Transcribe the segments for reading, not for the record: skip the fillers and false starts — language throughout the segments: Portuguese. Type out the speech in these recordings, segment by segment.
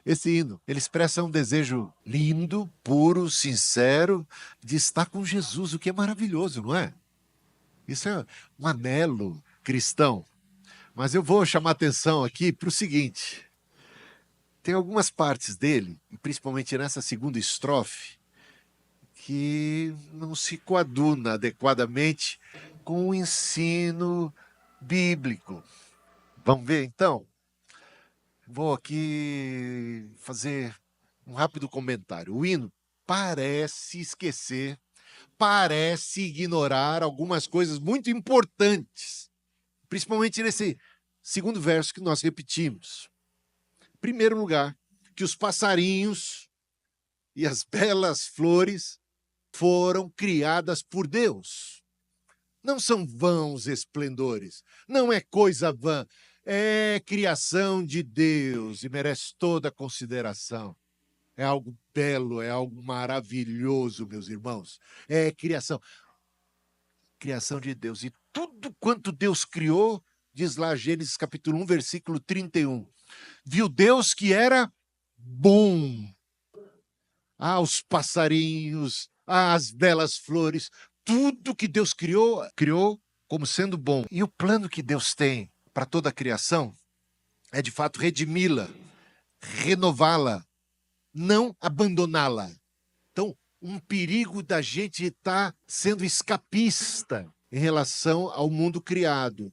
Esse hino, ele expressa um desejo lindo, puro, sincero, de estar com Jesus, o que é maravilhoso, não é? Isso é um anelo cristão. Mas eu vou chamar atenção aqui para o seguinte: tem algumas partes dele, e principalmente nessa segunda estrofe, que não se coaduna adequadamente com o ensino bíblico. Vamos ver então? Vou aqui fazer um rápido comentário. O hino parece esquecer, parece ignorar algumas coisas muito importantes, principalmente nesse segundo verso que nós repetimos. Em primeiro lugar, que os passarinhos e as belas flores foram criadas por Deus. Não são vãos esplendores, não é coisa vã, é criação de Deus e merece toda a consideração. É algo belo, é algo maravilhoso, meus irmãos. É criação de Deus. E tudo quanto Deus criou, diz lá Gênesis capítulo 1, versículo 31. Viu Deus que era bom. Os passarinhos, as belas flores, tudo que Deus criou, criou como sendo bom. E o plano que Deus tem para toda a criação é de fato redimi-la, renová-la, não abandoná-la. Então, um perigo da gente estar sendo escapista em relação ao mundo criado.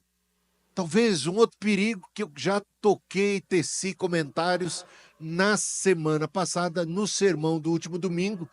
Talvez um outro perigo que eu já toquei, teci comentários na semana passada, no sermão do último domingo,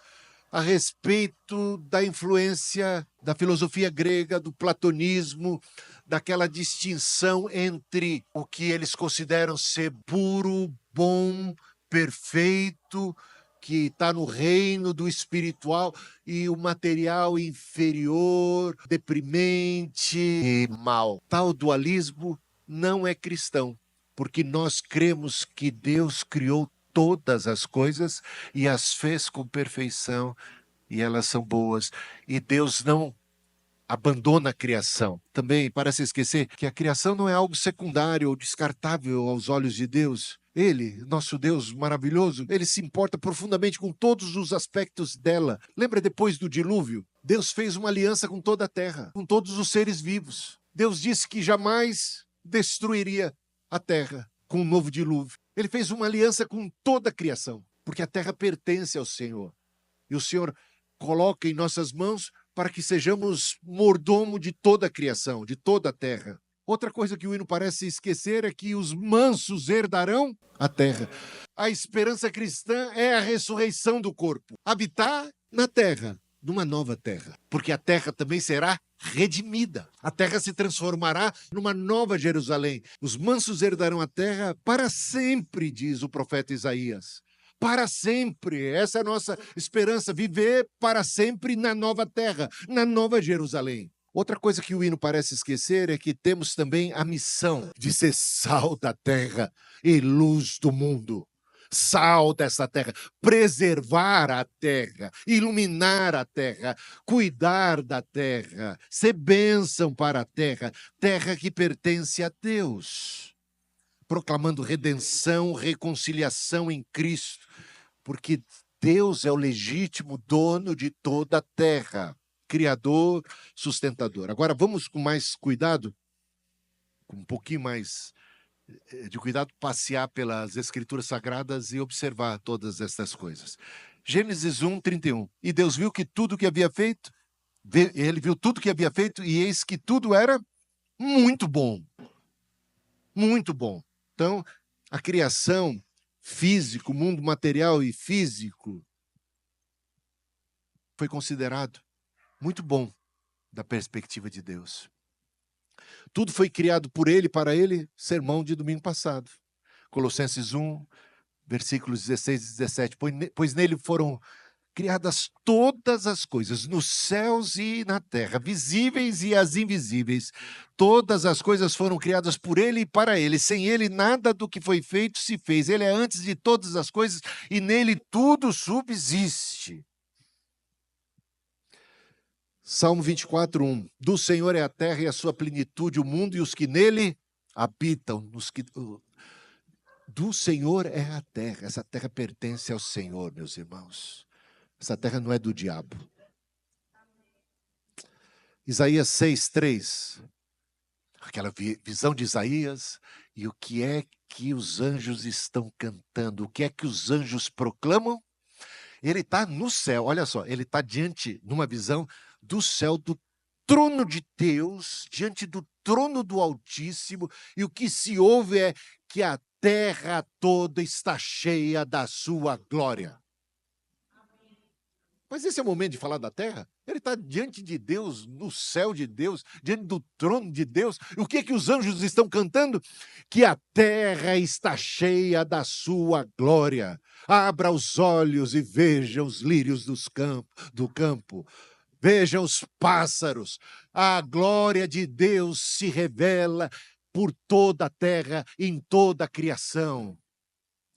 a respeito da influência da filosofia grega, do platonismo, daquela distinção entre o que eles consideram ser puro, bom, perfeito, que está no reino do espiritual, e o material inferior, deprimente e mal. Tal dualismo não é cristão, porque nós cremos que Deus criou todas as coisas e as fez com perfeição, e elas são boas. E Deus não abandona a criação. Também parece esquecer que a criação não é algo secundário ou descartável aos olhos de Deus. Ele, nosso Deus maravilhoso, ele se importa profundamente com todos os aspectos dela. Lembra depois do dilúvio? Deus fez uma aliança com toda a terra, com todos os seres vivos. Deus disse que jamais destruiria a terra com um novo dilúvio. Ele fez uma aliança com toda a criação, porque a terra pertence ao Senhor. E o Senhor coloca em nossas mãos para que sejamos mordomo de toda a criação, de toda a terra. Outra coisa que o hino parece esquecer é que os mansos herdarão a terra. A esperança cristã é a ressurreição do corpo. Habitar na terra, numa nova terra. Porque a terra também será redimida. A terra se transformará numa nova Jerusalém. Os mansos herdarão a terra para sempre, diz o profeta Isaías. Para sempre, essa é a nossa esperança, viver para sempre na nova terra, na nova Jerusalém. Outra coisa que o hino parece esquecer é que temos também a missão de ser sal da terra e luz do mundo. Sal dessa terra, preservar a terra, iluminar a terra, cuidar da terra, ser bênção para a terra, terra que pertence a Deus. Proclamando redenção, reconciliação em Cristo, porque Deus é o legítimo dono de toda a terra, criador, sustentador. Agora vamos com mais cuidado, com um pouquinho mais de cuidado, passear pelas Escrituras Sagradas e observar todas estas coisas. Gênesis 1, 31. E Deus viu que tudo que havia feito, ele viu tudo que havia feito, e eis que tudo era muito bom. Muito bom. Então, a criação físico, o mundo material e físico, foi considerado muito bom da perspectiva de Deus. Tudo foi criado por ele, para ele, sermão de domingo passado. Colossenses 1, versículos 16 e 17. Pois nele foram criadas todas as coisas, nos céus e na terra, visíveis e as invisíveis. Todas as coisas foram criadas por ele e para ele. Sem ele, nada do que foi feito se fez. Ele é antes de todas as coisas e nele tudo subsiste. Salmo 24, 1. Do Senhor é a terra e a sua plenitude, o mundo e os que nele habitam. Do Senhor é a terra. Essa terra pertence ao Senhor, meus irmãos. Essa terra não é do diabo. Isaías 6:3. Aquela visão de Isaías. E o que é que os anjos estão cantando? O que é que os anjos proclamam? Ele está no céu, olha só, ele está diante, numa visão do céu, do trono de Deus, diante do trono do Altíssimo, e o que se ouve é que a terra toda está cheia da sua glória. Mas esse é o momento de falar da terra? Ele está diante de Deus, no céu de Deus, diante do trono de Deus. E o que é que os anjos estão cantando? Que a terra está cheia da sua glória. Abra os olhos e veja os lírios do campo. Veja os pássaros. A glória de Deus se revela por toda a terra, em toda a criação.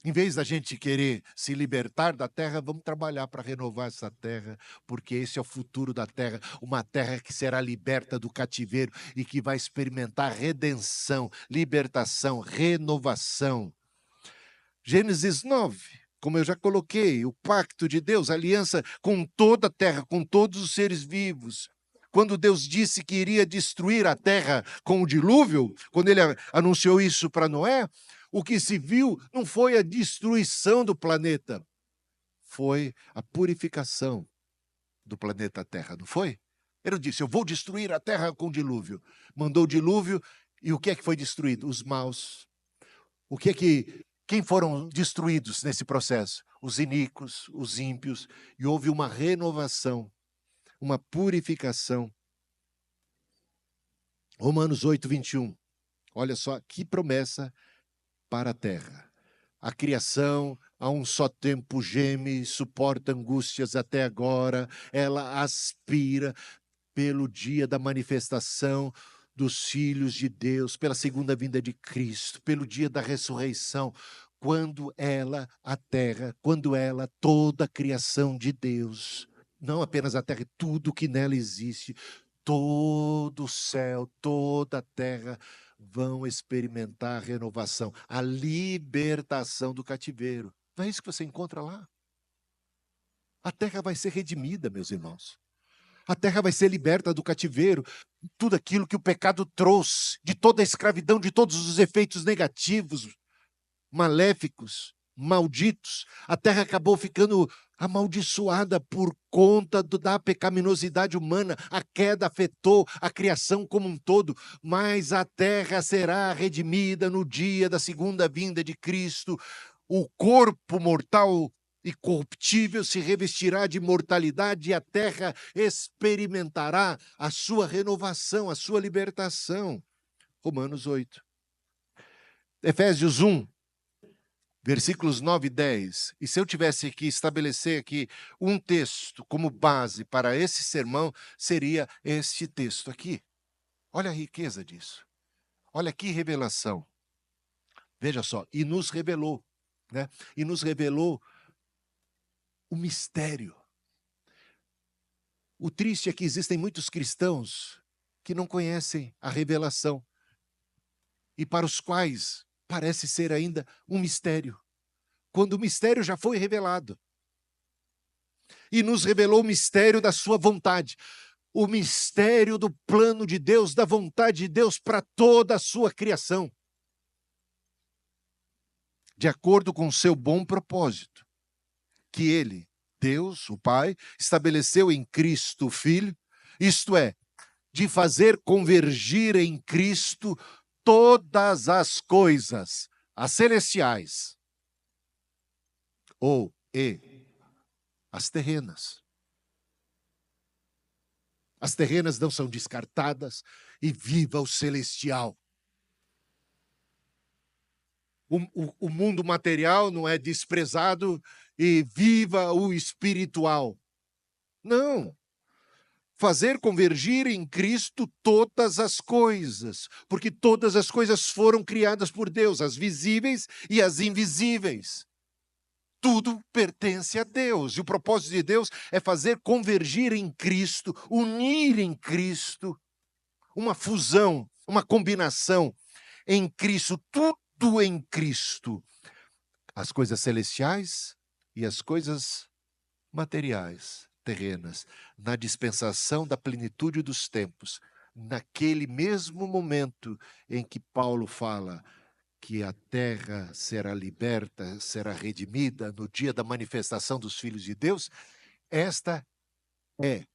Em vez da gente querer se libertar da terra, vamos trabalhar para renovar essa terra, porque esse é o futuro da terra, uma terra que será liberta do cativeiro e que vai experimentar redenção, libertação, renovação. Gênesis 9, como eu já coloquei, o pacto de Deus, a aliança com toda a terra, com todos os seres vivos. Quando Deus disse que iria destruir a terra com o dilúvio, quando ele anunciou isso para Noé, o que se viu não foi a destruição do planeta, foi a purificação do planeta Terra, não foi? Ele disse, eu vou destruir a terra com o dilúvio. Mandou o dilúvio e o que é que foi destruído? Os maus. Quem foram destruídos nesse processo? Os iníquos, os ímpios. E houve uma renovação, uma purificação. Romanos 8:21. Olha só que promessa para a terra. A criação, a um só tempo geme, suporta angústias até agora, ela aspira pelo dia da manifestação dos filhos de Deus, pela segunda vinda de Cristo, pelo dia da ressurreição, quando a terra, toda a criação de Deus, não apenas a terra, tudo que nela existe, todo o céu, toda a terra, vão experimentar a renovação, a libertação do cativeiro. Não é isso que você encontra lá? A terra vai ser redimida, meus irmãos. A terra vai ser liberta do cativeiro, tudo aquilo que o pecado trouxe, de toda a escravidão, de todos os efeitos negativos, maléficos, malditos. A terra acabou ficando amaldiçoada por conta da pecaminosidade humana. A queda afetou a criação como um todo, mas a terra será redimida no dia da segunda vinda de Cristo. O corpo mortal e corruptível se revestirá de mortalidade e a terra experimentará a sua renovação, a sua libertação. Romanos 8. Efésios 1. Versículos 9 e 10. E se eu tivesse que estabelecer aqui um texto como base para esse sermão, seria este texto aqui. Olha a riqueza disso. Olha que revelação. Veja só, e nos revelou, né? E nos revelou o mistério. O triste é que existem muitos cristãos que não conhecem a revelação e para os quais parece ser ainda um mistério, quando o mistério já foi revelado. E nos revelou o mistério da sua vontade, o mistério do plano de Deus, da vontade de Deus para toda a sua criação, de acordo com o seu bom propósito, que ele, Deus, o Pai, estabeleceu em Cristo o Filho, isto é, de fazer convergir em Cristo todas as coisas, as celestiais, as terrenas. As terrenas não são descartadas e viva o celestial. O mundo material não é desprezado e viva o espiritual. Não. Fazer convergir em Cristo todas as coisas, porque todas as coisas foram criadas por Deus, as visíveis e as invisíveis. Tudo pertence a Deus, e o propósito de Deus é fazer convergir em Cristo, unir em Cristo, uma fusão, uma combinação em Cristo, tudo em Cristo. as coisas celestiais e as coisas materiais, terrenas, na dispensação da plenitude dos tempos, naquele mesmo momento em que Paulo fala que a terra será liberta, será redimida no dia da manifestação dos filhos de Deus, esta é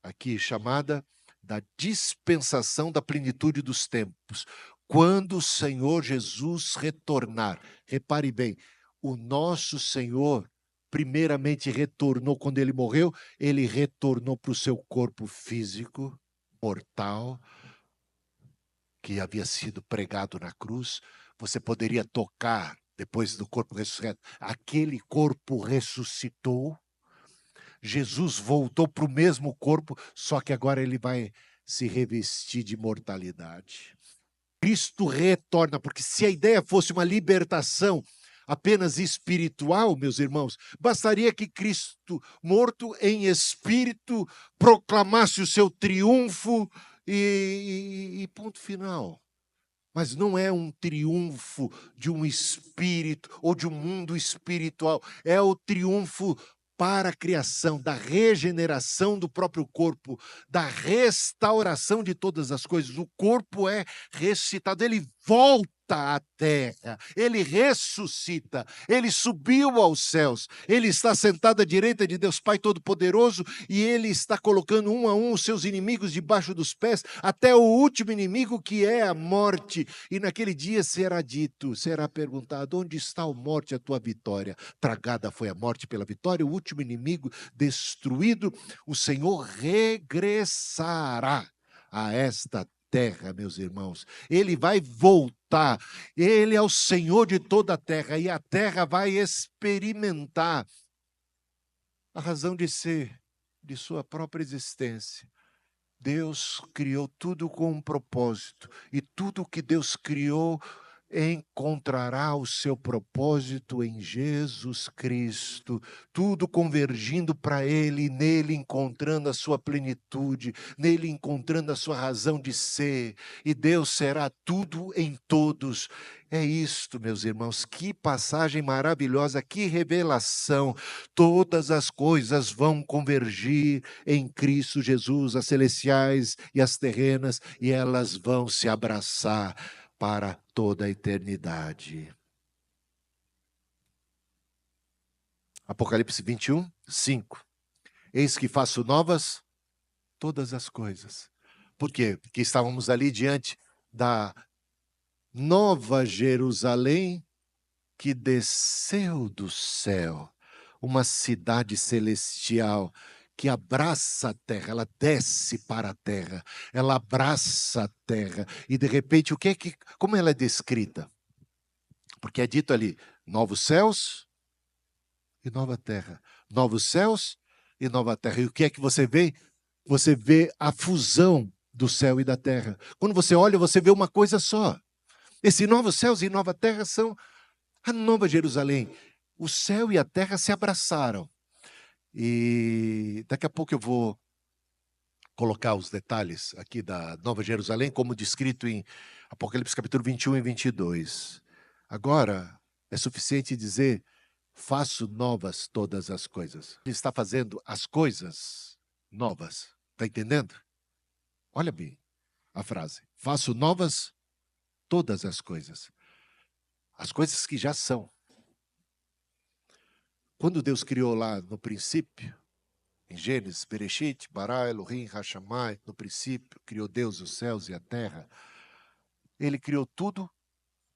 aqui chamada da dispensação da plenitude dos tempos. Quando o Senhor Jesus retornar, repare bem, o nosso Senhor primeiramente retornou quando ele morreu, ele retornou para o seu corpo físico, mortal, que havia sido pregado na cruz. Você poderia tocar, depois do corpo ressuscitado, aquele corpo ressuscitou. Jesus voltou para o mesmo corpo, só que agora ele vai se revestir de mortalidade. Cristo retorna, porque se a ideia fosse uma libertação apenas espiritual, meus irmãos, bastaria que Cristo, morto em espírito, proclamasse o seu triunfo e ponto final. Mas não é um triunfo de um espírito ou de um mundo espiritual, é o triunfo para a criação, da regeneração do próprio corpo, da restauração de todas as coisas. O corpo é ressuscitado, ele volta à terra, ele ressuscita, ele subiu aos céus, ele está sentado à direita de Deus Pai Todo-Poderoso e ele está colocando um a um os seus inimigos debaixo dos pés, até o último inimigo que é a morte. E naquele dia será dito, será perguntado: onde está a morte, a tua vitória? Tragada foi a morte pela vitória, o último inimigo destruído. O Senhor regressará a esta terra, meus irmãos. Ele vai voltar. Ele é o Senhor de toda a terra e a terra vai experimentar a razão de ser de sua própria existência. Deus criou tudo com um propósito e tudo que Deus criou encontrará o seu propósito em Jesus Cristo, tudo convergindo para Ele, nele encontrando a sua plenitude, nele encontrando a sua razão de ser, e Deus será tudo em todos. É isto, meus irmãos, que passagem maravilhosa, que revelação. Todas as coisas vão convergir em Cristo Jesus, as celestiais e as terrenas, e elas vão se abraçar para toda a eternidade. Apocalipse 21, 5. Eis que faço novas todas as coisas. Por quê? Porque estávamos ali diante da Nova Jerusalém que desceu do céu, uma cidade celestial que abraça a terra, ela desce para a terra, ela abraça a terra, e de repente, como ela é descrita? Porque é dito ali, novos céus e nova terra, novos céus e nova terra, e o que é que você vê? Você vê a fusão do céu e da terra. Quando você olha, você vê uma coisa só. Esses novos céus e nova terra são a Nova Jerusalém. O céu e a terra se abraçaram. E daqui a pouco eu vou colocar os detalhes aqui da Nova Jerusalém, como descrito em Apocalipse capítulo 21 e 22. Agora, é suficiente dizer, faço novas todas as coisas. Ele está fazendo as coisas novas. Está entendendo? Olha bem a frase. Faço novas todas as coisas. As coisas que já são. Quando Deus criou lá no princípio, em Gênesis, Bereshit, Bara, Elohim, Hashamai, no princípio, criou Deus os céus e a terra. Ele criou tudo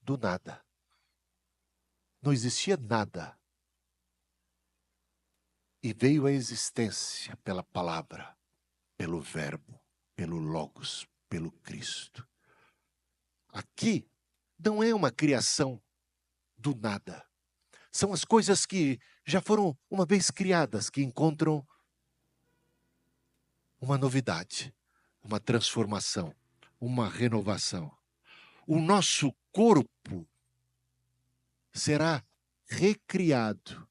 do nada. Não existia nada. E veio à existência pela palavra, pelo verbo, pelo Logos, pelo Cristo. Aqui não é uma criação do nada. São as coisas que já foram uma vez criadas, que encontram uma novidade, uma transformação, uma renovação. O nosso corpo será recriado,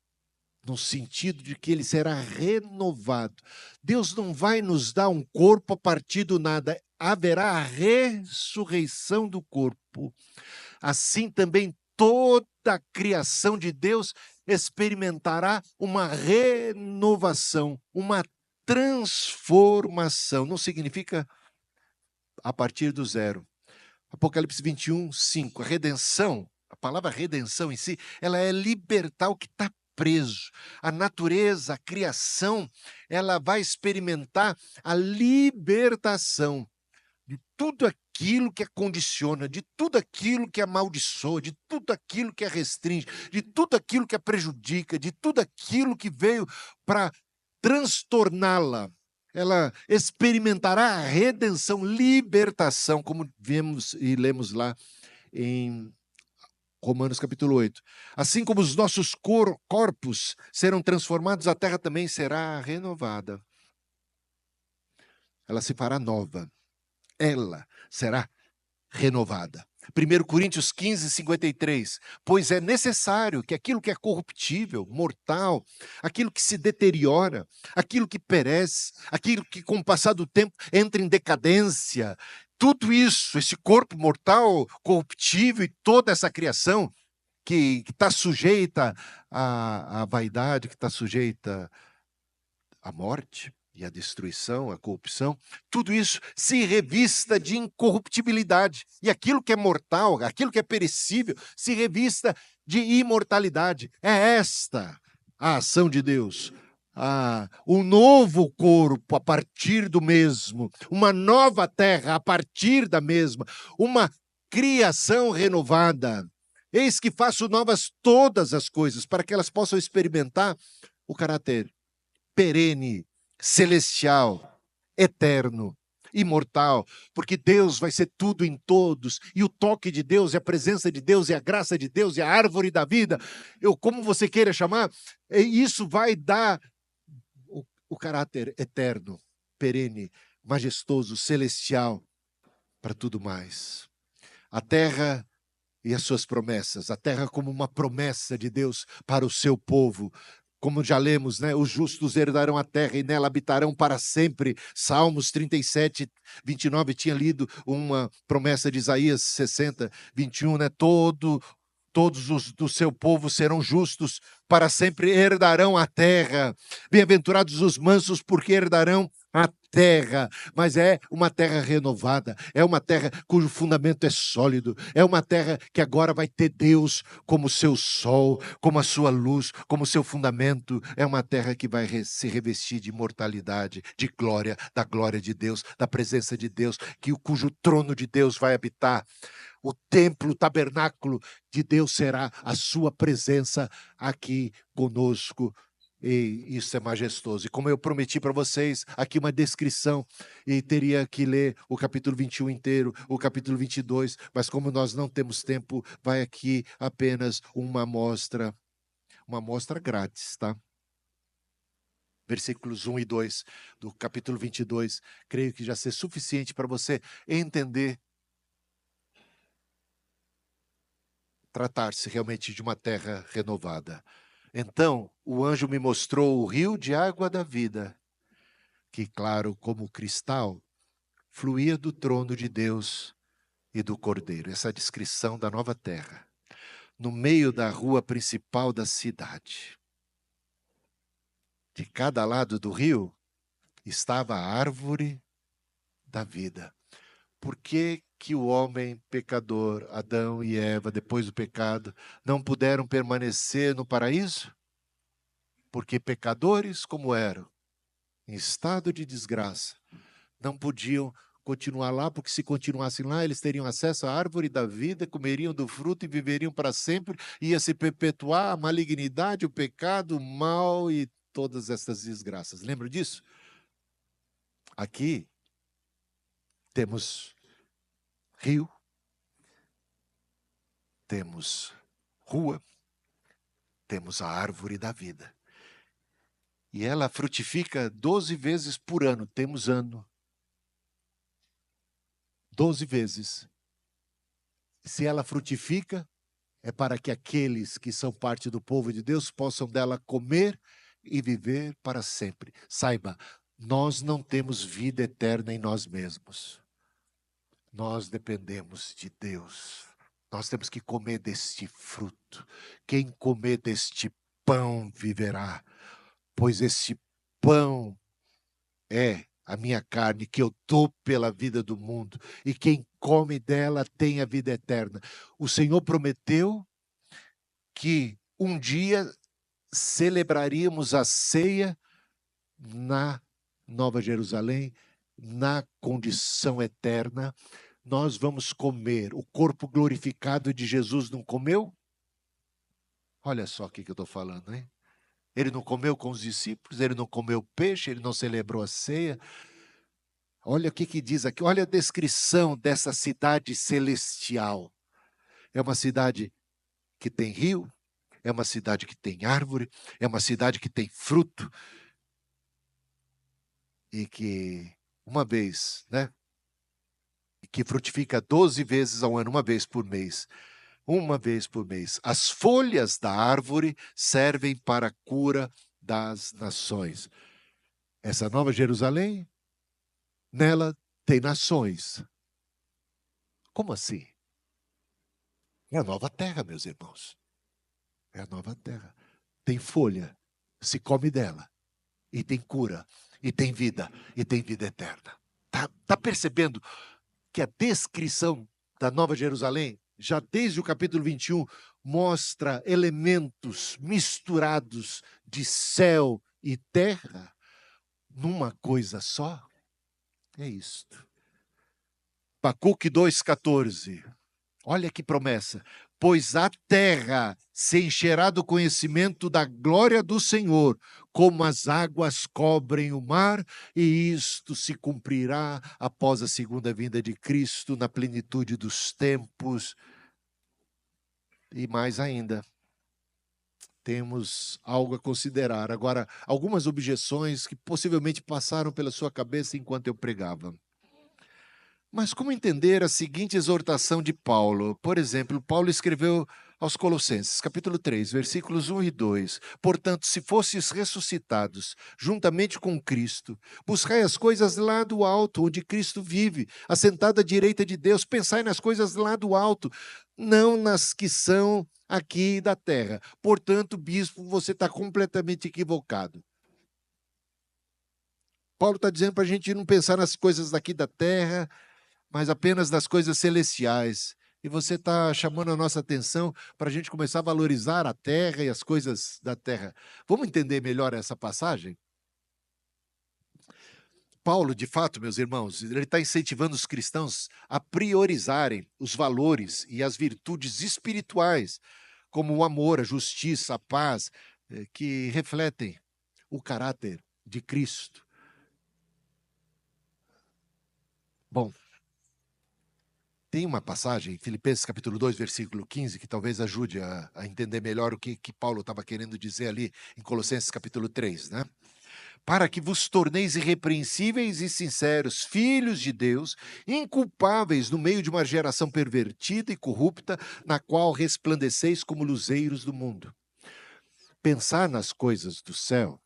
no sentido de que ele será renovado. Deus não vai nos dar um corpo a partir do nada, haverá a ressurreição do corpo. Assim também toda a criação de Deus experimentará uma renovação, uma transformação. Não significa a partir do zero. Apocalipse 21, 5. A redenção, a palavra redenção em si, ela é libertar o que está preso. A natureza, a criação, ela vai experimentar a libertação de tudo aquilo que a condiciona, de tudo aquilo que amaldiçoa, de tudo aquilo que a restringe, de tudo aquilo que a prejudica, de tudo aquilo que veio para transtorná-la. Ela experimentará a redenção, libertação, como vemos e lemos lá em Romanos capítulo 8. Assim como os nossos corpos serão transformados, a terra também será renovada. Ela se fará nova. Ela será renovada. 1 Coríntios 15, 53. Pois é necessário que aquilo que é corruptível, mortal, aquilo que se deteriora, aquilo que perece, aquilo que com o passar do tempo entra em decadência, tudo isso, esse corpo mortal, corruptível e toda essa criação que está sujeita à vaidade, que está sujeita à morte e à destruição, à corrupção, tudo isso se revista de incorruptibilidade. E aquilo que é mortal, aquilo que é perecível, se revista de imortalidade. É esta a ação de Deus. Um novo corpo a partir do mesmo, uma nova terra a partir da mesma, uma criação renovada. Eis que faço novas todas as coisas, para que elas possam experimentar o caráter perene, celestial, eterno, imortal, porque Deus vai ser tudo em todos, e o toque de Deus, e a presença de Deus, e a graça de Deus, e a árvore da vida, como você queira chamar, isso vai dar o caráter eterno, perene, majestoso, celestial, para tudo mais. A terra e as suas promessas, a terra como uma promessa de Deus para o seu povo. Como já lemos, né? Os justos herdarão a terra e nela habitarão para sempre. Salmos 37, 29, tinha lido uma promessa de Isaías 60, 21, né? Todos os do seu povo serão justos, para sempre herdarão a terra. Bem-aventurados os mansos, porque herdarão a terra, mas é uma terra renovada, é uma terra cujo fundamento é sólido, é uma terra que agora vai ter Deus como seu sol, como a sua luz, como seu fundamento, é uma terra que vai se revestir de imortalidade, de glória, da glória de Deus, da presença de Deus, cujo trono de Deus vai habitar. O templo, o tabernáculo de Deus será a sua presença aqui conosco. E isso é majestoso. E como eu prometi para vocês, aqui uma descrição, e teria que ler o capítulo 21 inteiro, o capítulo 22, mas como nós não temos tempo, vai aqui apenas uma amostra grátis, tá? Versículos 1 e 2 do capítulo 22, creio que já seja suficiente para você entender, tratar-se realmente de uma terra renovada. Então o anjo me mostrou o rio de água da vida, que, claro como cristal, fluía do trono de Deus e do Cordeiro. Essa é a descrição da nova terra. No meio da rua principal da cidade. De cada lado do rio estava a árvore da vida. Por que o homem pecador, Adão e Eva, depois do pecado, não puderam permanecer no paraíso? Porque pecadores como eram, em estado de desgraça, não podiam continuar lá, porque se continuassem lá, eles teriam acesso à árvore da vida, comeriam do fruto e viveriam para sempre, ia se perpetuar a malignidade, o pecado, o mal e todas essas desgraças. Lembra disso? Aqui temos rio, temos rua, temos a árvore da vida. E ela frutifica 12 vezes por ano. Temos ano. 12 vezes. Se ela frutifica, é para que aqueles que são parte do povo de Deus possam dela comer e viver para sempre. Saiba, nós não temos vida eterna em nós mesmos. Nós dependemos de Deus. Nós temos que comer deste fruto. Quem comer deste pão viverá, pois este pão é a minha carne que eu dou pela vida do mundo, e quem come dela tem a vida eterna. O Senhor prometeu que um dia celebraríamos a ceia na Nova Jerusalém, na condição eterna. Nós vamos comer o corpo glorificado de Jesus. Não comeu? Olha só o que eu estou falando, hein? Ele não comeu com os discípulos, ele não comeu peixe, ele não celebrou a ceia. Olha o que diz aqui, olha a descrição dessa cidade celestial. É uma cidade que tem rio, é uma cidade que tem árvore, é uma cidade que tem fruto, e que uma vez, né? Que frutifica 12 vezes ao ano, uma vez por mês. Uma vez por mês. As folhas da árvore servem para a cura das nações. Essa Nova Jerusalém, nela tem nações. Como assim? É a nova terra, meus irmãos. É a nova terra. Tem folha, se come dela. E tem cura, e tem vida eterna. Tá percebendo que a descrição da Nova Jerusalém, já desde o capítulo 21, mostra elementos misturados de céu e terra numa coisa só? É isto. Abacuque 2,14. Olha que promessa. Pois a terra se encherá do conhecimento da glória do Senhor, como as águas cobrem o mar, e isto se cumprirá após a segunda vinda de Cristo, na plenitude dos tempos. E mais ainda, temos algo a considerar. Agora, algumas objeções que possivelmente passaram pela sua cabeça enquanto eu pregava. Mas como entender a seguinte exortação de Paulo? Por exemplo, Paulo escreveu aos Colossenses, capítulo 3, versículos 1 e 2. Portanto, se fosses ressuscitados juntamente com Cristo, buscai as coisas lá do alto, onde Cristo vive, assentado à direita de Deus. Pensai nas coisas lá do alto, não nas que são aqui da terra. Portanto, bispo, você está completamente equivocado. Paulo está dizendo para a gente não pensar nas coisas daqui da terra, mas apenas das coisas celestiais. E você está chamando a nossa atenção para a gente começar a valorizar a terra e as coisas da terra. Vamos entender melhor essa passagem? Paulo, de fato, meus irmãos, ele está incentivando os cristãos a priorizarem os valores e as virtudes espirituais, como o amor, a justiça, a paz, que refletem o caráter de Cristo. Bom, tem uma passagem, Filipenses capítulo 2, versículo 15, que talvez ajude a entender melhor o que Paulo estava querendo dizer ali em Colossenses capítulo 3, né? Para que vos torneis irrepreensíveis e sinceros, filhos de Deus, inculpáveis no meio de uma geração pervertida e corrupta, na qual resplandeceis como luzeiros do mundo. Pensar nas coisas do céu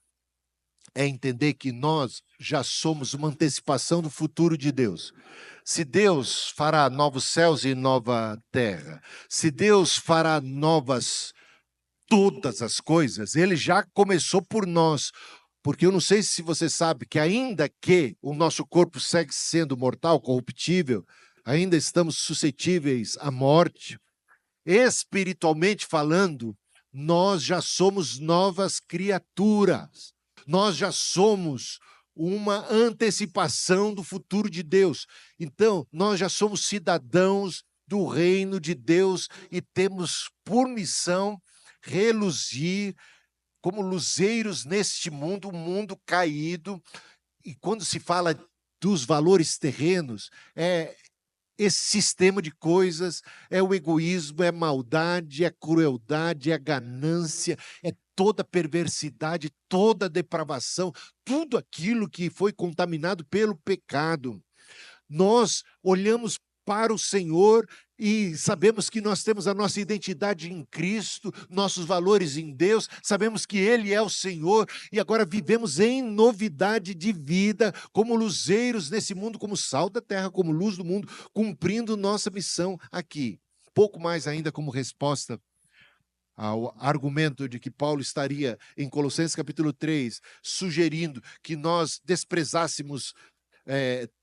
é entender que nós já somos uma antecipação do futuro de Deus. Se Deus fará novos céus e nova terra, se Deus fará novas todas as coisas, ele já começou por nós. Porque eu não sei se você sabe que ainda que o nosso corpo segue sendo mortal, corruptível, ainda estamos suscetíveis à morte. Espiritualmente falando, nós já somos novas criaturas. Nós já somos uma antecipação do futuro de Deus. Então, nós já somos cidadãos do reino de Deus e temos por missão reluzir como luzeiros neste mundo, um mundo caído. E quando se fala dos valores terrenos, é esse sistema de coisas, é o egoísmo, é a maldade, é a crueldade, é a ganância, é toda a perversidade, toda a depravação, tudo aquilo que foi contaminado pelo pecado. Nós olhamos para o Senhor e sabemos que nós temos a nossa identidade em Cristo, nossos valores em Deus, sabemos que Ele é o Senhor e agora vivemos em novidade de vida, como luzeiros nesse mundo, como sal da terra, como luz do mundo, cumprindo nossa missão aqui. pouco mais ainda como resposta ao argumento de que Paulo estaria, em Colossenses capítulo 3, sugerindo que nós desprezássemos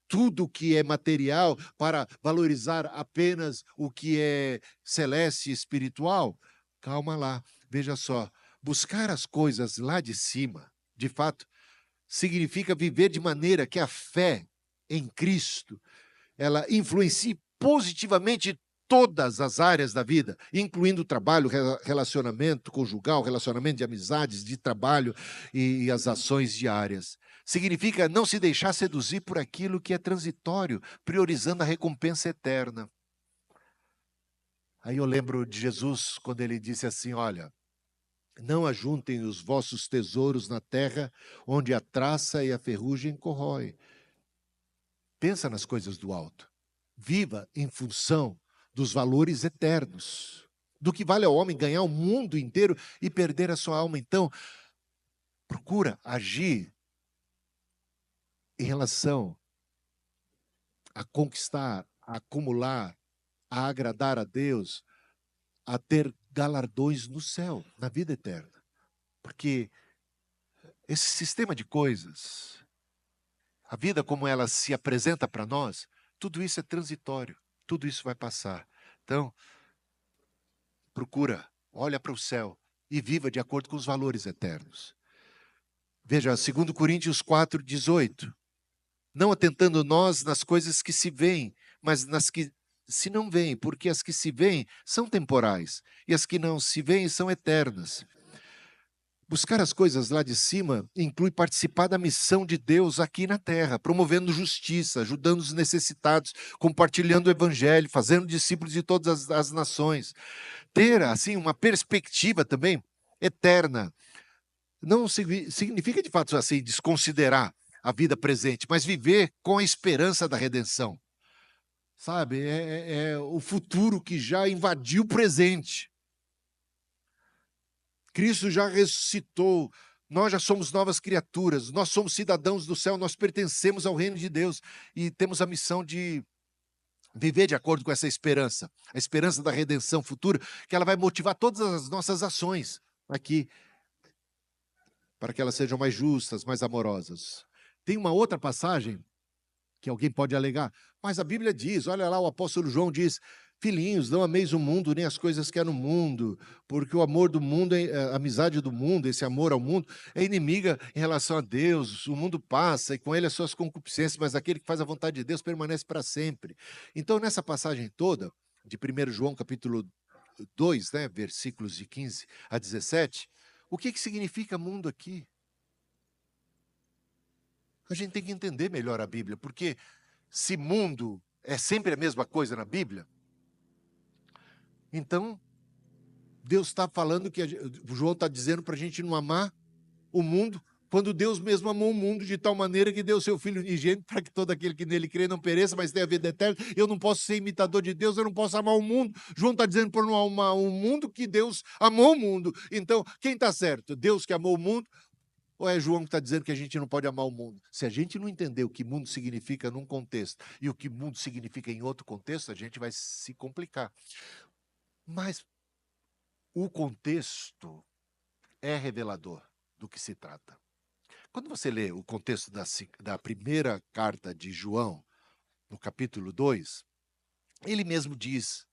tudo que é material para valorizar apenas o que é celeste e espiritual. Calma lá, veja só. Buscar as coisas lá de cima, de fato, significa viver de maneira que a fé em Cristo, ela influencie positivamente todas as áreas da vida, incluindo o trabalho, relacionamento conjugal, relacionamento de amizades, de trabalho e as ações diárias. Significa não se deixar seduzir por aquilo que é transitório, priorizando a recompensa eterna. Aí eu lembro de Jesus quando ele disse assim, olha, não ajuntem os vossos tesouros na terra, onde a traça e a ferrugem corroem. Pensa nas coisas do alto. Viva em função dos valores eternos. Do que vale ao homem ganhar o mundo inteiro e perder a sua alma. Então, procura agir em relação a conquistar, a acumular, a agradar a Deus, a ter galardões no céu, na vida eterna. Porque esse sistema de coisas, a vida como ela se apresenta para nós, tudo isso é transitório, tudo isso vai passar. Então, procura, olha para o céu e viva de acordo com os valores eternos. Veja, 2 Coríntios 4:18. Não atentando nós nas coisas que se veem, mas nas que se não veem, porque as que se veem são temporais, e as que não se veem são eternas. Buscar as coisas lá de cima inclui participar da missão de Deus aqui na terra, promovendo justiça, ajudando os necessitados, compartilhando o evangelho, fazendo discípulos de todas as nações. Ter, assim, uma perspectiva também eterna. Não significa, de fato, assim, desconsiderar a vida presente, mas viver com a esperança da redenção. Sabe, é o futuro que já invadiu o presente. Cristo já ressuscitou, nós já somos novas criaturas, nós somos cidadãos do céu, nós pertencemos ao reino de Deus e temos a missão de viver de acordo com essa esperança, a esperança da redenção futura, que ela vai motivar todas as nossas ações aqui, para que elas sejam mais justas, mais amorosas. Tem uma outra passagem que alguém pode alegar, mas a Bíblia diz, olha lá, o apóstolo João diz, filhinhos, não ameis o mundo, nem as coisas que há no mundo, porque o amor do mundo, a amizade do mundo, esse amor ao mundo, é inimiga em relação a Deus. O mundo passa e com ele as suas concupiscências, mas aquele que faz a vontade de Deus permanece para sempre. Então, nessa passagem toda, de 1 João capítulo 2, né, versículos de 15 a 17, o que significa mundo aqui? A gente tem que entender melhor a Bíblia, porque se mundo é sempre a mesma coisa na Bíblia, então Deus está falando que o João está dizendo para a gente não amar o mundo, quando Deus mesmo amou o mundo de tal maneira que deu seu Filho unigênito para que todo aquele que nele crê não pereça, mas tenha a vida eterna. Eu não posso ser imitador de Deus, eu não posso amar o mundo. João está dizendo para não amar o mundo que Deus amou o mundo. Então, quem está certo? Deus que amou o mundo? Ou é João que está dizendo que a gente não pode amar o mundo? Se a gente não entender o que mundo significa num contexto e o que mundo significa em outro contexto, a gente vai se complicar. Mas o contexto é revelador do que se trata. Quando você lê o contexto da primeira carta de João, no capítulo 2, ele mesmo diz,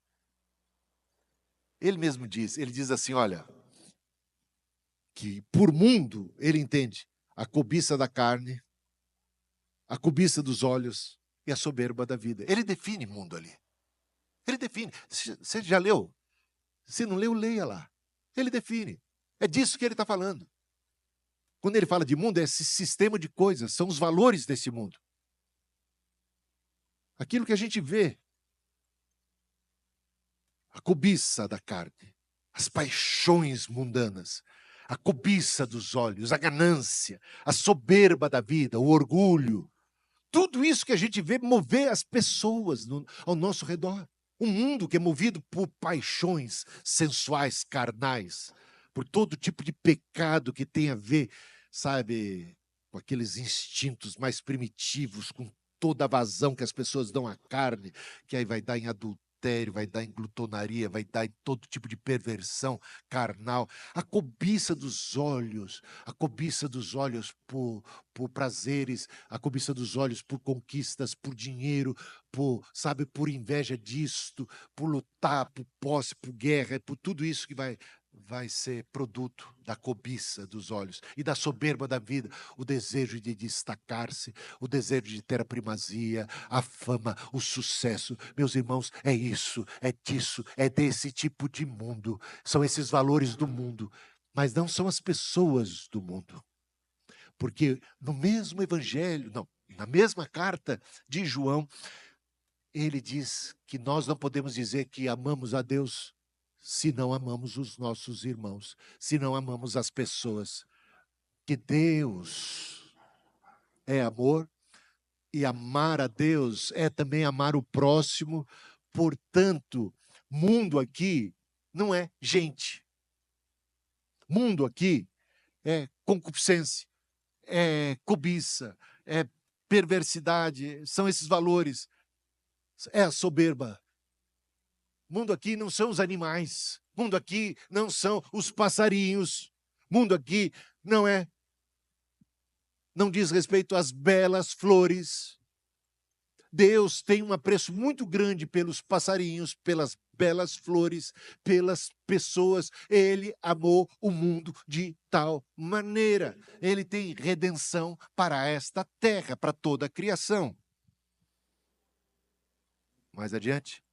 ele diz assim, olha, que por mundo ele entende a cobiça da carne, a cobiça dos olhos e a soberba da vida. Ele define mundo ali. Ele define. Você já leu? Se não leu, leia lá. Ele define. É disso que ele está falando. Quando ele fala de mundo, é esse sistema de coisas, são os valores desse mundo. Aquilo que a gente vê. A cobiça da carne, as paixões mundanas, a cobiça dos olhos, a ganância, a soberba da vida, o orgulho. Tudo isso que a gente vê mover as pessoas ao nosso redor. Um mundo que é movido por paixões sensuais, carnais, por todo tipo de pecado que tem a ver, sabe, com aqueles instintos mais primitivos, com toda a vazão que as pessoas dão à carne, que aí vai dar em adultério, adultério, vai dar em glutonaria, vai dar em todo tipo de perversão carnal. A cobiça dos olhos por prazeres, a cobiça dos olhos por conquistas, por dinheiro, por inveja disto, por lutar, por posse, por guerra, por tudo isso que vai ser produto da cobiça dos olhos e da soberba da vida, o desejo de destacar-se, o desejo de ter a primazia, a fama, o sucesso. Meus irmãos, é isso, é disso, é desse tipo de mundo. São esses valores do mundo, mas não são as pessoas do mundo. Porque no mesmo evangelho, não, na mesma carta de João, ele diz que nós não podemos dizer que amamos a Deus se não amamos os nossos irmãos, se não amamos as pessoas. Que Deus é amor e amar a Deus é também amar o próximo. Portanto, mundo aqui não é gente. Mundo aqui é concupiscência, é cobiça, é perversidade, são esses valores, é a soberba. Mundo aqui não são os animais, mundo aqui não são os passarinhos, mundo aqui não diz respeito às belas flores. Deus tem um apreço muito grande pelos passarinhos, pelas belas flores, pelas pessoas. Ele amou o mundo de tal maneira. Ele tem redenção para esta terra, para toda a criação. Mais adiante.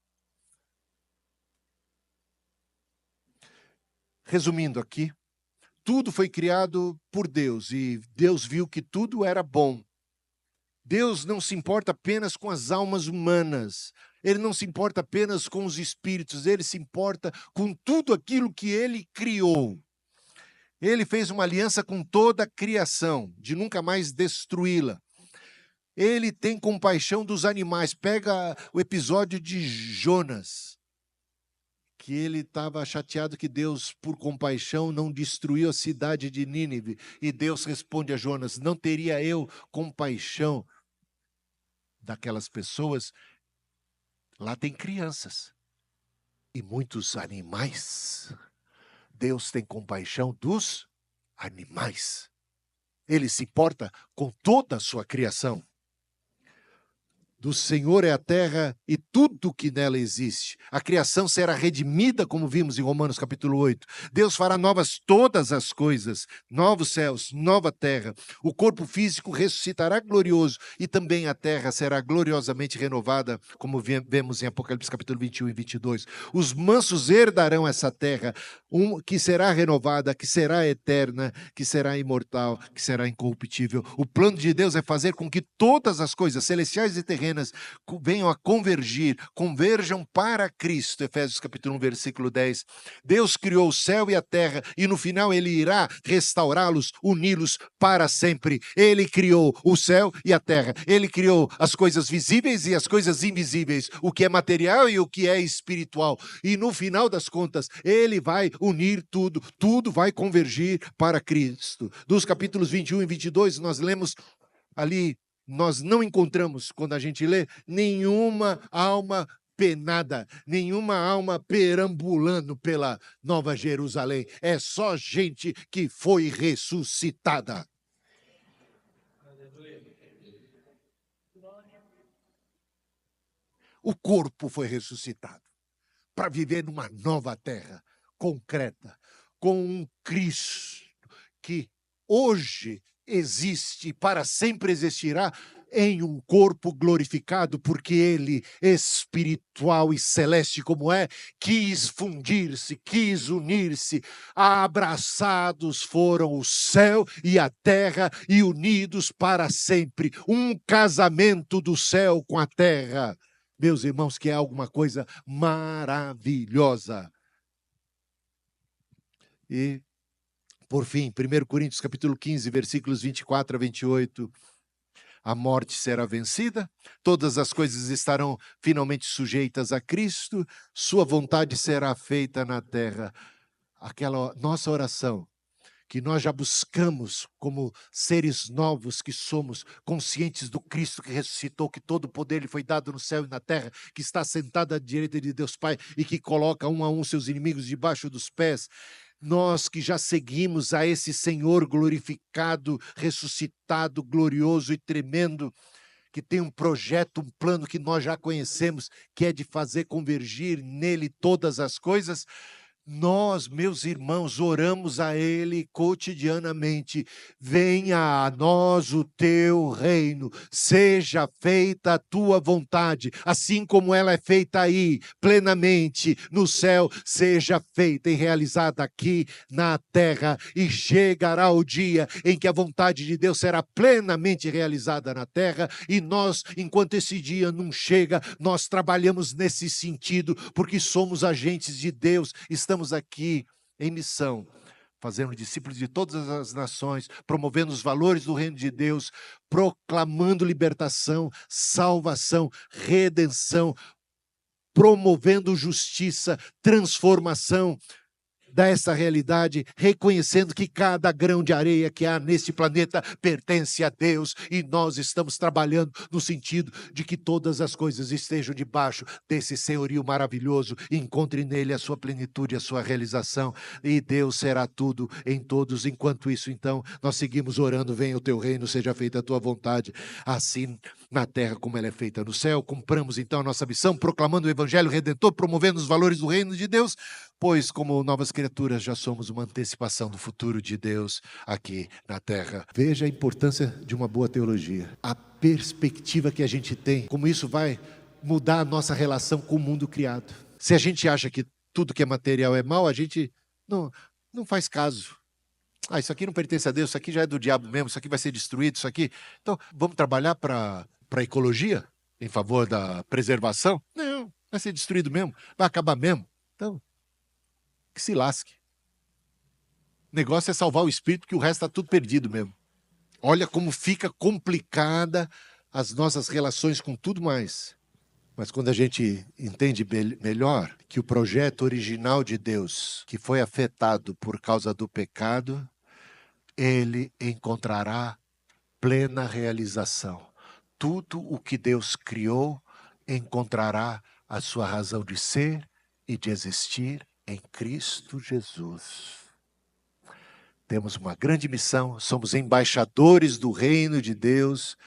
Resumindo aqui, tudo foi criado por Deus e Deus viu que tudo era bom. Deus não se importa apenas com as almas humanas, Ele não se importa apenas com os espíritos, Ele se importa com tudo aquilo que Ele criou. Ele fez uma aliança com toda a criação, de nunca mais destruí-la. Ele tem compaixão dos animais. Pega o episódio de Jonas, que ele estava chateado que Deus, por compaixão, não destruiu a cidade de Nínive. E Deus responde a Jonas: não teria eu compaixão daquelas pessoas? Lá tem crianças e muitos animais. Deus tem compaixão dos animais. Ele se importa com toda a sua criação. Do Senhor é a terra e tudo que nela existe. A criação será redimida, como vimos em Romanos capítulo 8. Deus fará novas todas as coisas, novos céus, nova terra. O corpo físico ressuscitará glorioso e também a terra será gloriosamente renovada, como vemos em Apocalipse capítulo 21 e 22. Os mansos herdarão essa terra, que será renovada, que será eterna, que será imortal, que será incorruptível. O plano de Deus é fazer com que todas as coisas, celestiais e terrenas, venham a converjam para Cristo. Efésios capítulo 1, versículo 10. Deus criou o céu e a terra e no final Ele irá restaurá-los, uni-los para sempre. Ele criou o céu e a terra. Ele criou as coisas visíveis e as coisas invisíveis, o que é material e o que é espiritual. E no final das contas, Ele vai unir tudo, tudo vai convergir para Cristo. Dos capítulos 21 e 22, nós lemos ali, nós não encontramos, quando a gente lê, nenhuma alma penada, nenhuma alma perambulando pela Nova Jerusalém. É só gente que foi ressuscitada. O corpo foi ressuscitado para viver numa nova terra concreta, com um Cristo que hoje existe, para sempre existirá, em um corpo glorificado, porque Ele, espiritual e celeste como é, quis fundir-se, quis unir-se. Abraçados foram o céu e a terra e unidos para sempre. Um casamento do céu com a terra. Meus irmãos, que é alguma coisa maravilhosa. E por fim, 1 Coríntios capítulo 15, versículos 24 a 28. A morte será vencida, todas as coisas estarão finalmente sujeitas a Cristo, sua vontade será feita na terra. Aquela nossa oração que nós já buscamos como seres novos que somos, conscientes do Cristo que ressuscitou, que todo o poder lhe foi dado no céu e na terra, que está sentado à direita de Deus Pai e que coloca um a um seus inimigos debaixo dos pés. Nós que já seguimos a esse Senhor glorificado, ressuscitado, glorioso e tremendo, que tem um projeto, um plano que nós já conhecemos, que é de fazer convergir nele todas as coisas. Nós, meus irmãos, oramos a Ele cotidianamente. Venha a nós o teu reino, seja feita a tua vontade, assim como ela é feita aí, plenamente, no céu, seja feita e realizada aqui na terra. E chegará o dia em que a vontade de Deus será plenamente realizada na terra, e nós, enquanto esse dia não chega, nós trabalhamos nesse sentido, porque somos agentes de Deus, estamos aqui em missão, fazendo discípulos de todas as nações, promovendo os valores do reino de Deus, proclamando libertação, salvação, redenção, promovendo justiça, transformação dessa realidade, reconhecendo que cada grão de areia que há neste planeta pertence a Deus, e nós estamos trabalhando no sentido de que todas as coisas estejam debaixo desse senhorio maravilhoso e encontre nele a sua plenitude, a sua realização, e Deus será tudo em todos. Enquanto isso, então, nós seguimos orando: venha o teu reino, seja feita a tua vontade, assim na terra como ela é feita no céu. Cumpramos então a nossa missão, proclamando o evangelho redentor, promovendo os valores do reino de Deus, pois como novas criaturas já somos uma antecipação do futuro de Deus aqui na terra. Veja a importância de uma boa teologia, a perspectiva que a gente tem, como isso vai mudar a nossa relação com o mundo criado. Se a gente acha que tudo que é material é mal, a gente não faz caso. Isso aqui não pertence a Deus, isso aqui já é do diabo mesmo, isso aqui vai ser destruído, isso aqui. Então, vamos trabalhar para a ecologia, em favor da preservação? Não, vai ser destruído mesmo, vai acabar mesmo. Então, que se lasque. O negócio é salvar o espírito, que o resto está tudo perdido mesmo. Olha como fica complicada as nossas relações com tudo mais. Mas quando a gente entende melhor que o projeto original de Deus, que foi afetado por causa do pecado, ele encontrará plena realização. Tudo o que Deus criou encontrará a sua razão de ser e de existir em Cristo Jesus. Temos uma grande missão, somos embaixadores do reino de Deus.